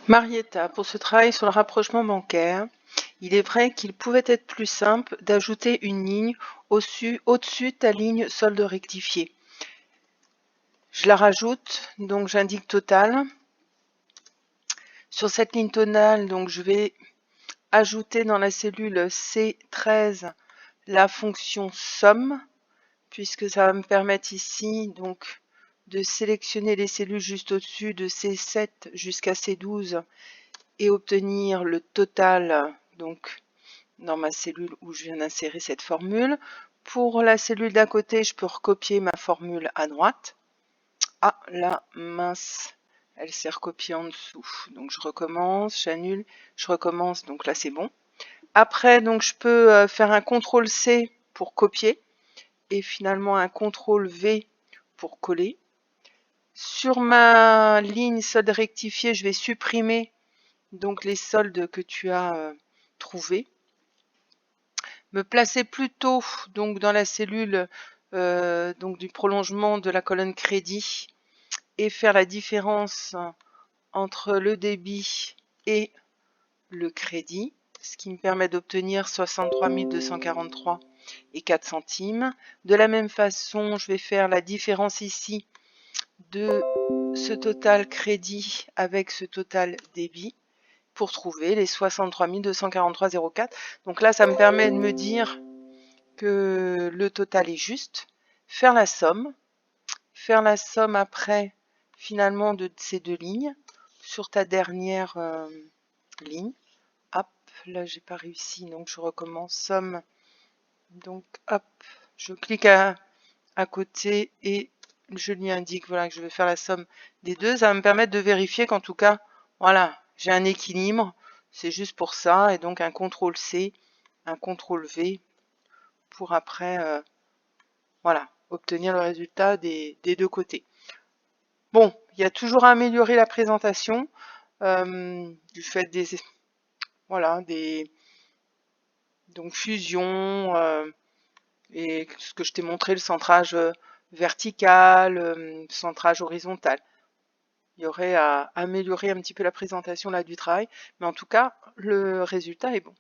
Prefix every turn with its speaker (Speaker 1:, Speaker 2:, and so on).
Speaker 1: Marietta, pour ce travail sur le rapprochement bancaire, il est vrai qu'il pouvait être plus simple d'ajouter une ligne au-dessus de ta ligne solde rectifié. Je la rajoute, donc j'indique total. Sur cette ligne tonale, donc je vais ajouter dans la cellule C13 la fonction somme, puisque ça va me permettre ici donc de sélectionner les cellules juste au-dessus de C7 jusqu'à C12 et obtenir le total donc dans ma cellule où je viens d'insérer cette formule. Pour la cellule d'à côté, je peux recopier ma formule à droite. Ah là, mince, elle s'est recopiée en dessous. Donc je recommence, j'annule, je recommence, donc là c'est bon. Après, donc je peux faire un CTRL C pour copier et finalement un CTRL V pour coller. Sur ma ligne solde rectifiée, je vais supprimer donc les soldes que tu as trouvés. Me placer plutôt donc dans la cellule donc du prolongement de la colonne crédit et faire la différence entre le débit et le crédit, ce qui me permet d'obtenir 63 243 et 4 centimes. De la même façon, je vais faire la différence ici de ce total crédit avec ce total débit pour trouver les 63 243,04. Donc là, ça me permet de me dire que le total est juste. Faire la somme après finalement de ces deux lignes sur ta dernière ligne. Hop, là j'ai pas réussi, donc je recommence somme. Donc hop, je clique à côté et je lui indique voilà que je vais faire la somme des deux. Ça va me permettre de vérifier qu'en tout cas, voilà, j'ai un équilibre. C'est juste pour ça. Et donc un CTRL C, un CTRL V pour après voilà, obtenir le résultat des deux côtés. Bon, il y a toujours à améliorer la présentation du fait des voilà des donc fusions et ce que je t'ai montré, le centrage vertical, centrage horizontal. Il y aurait à améliorer un petit peu la présentation là du travail, mais en tout cas, le résultat est bon.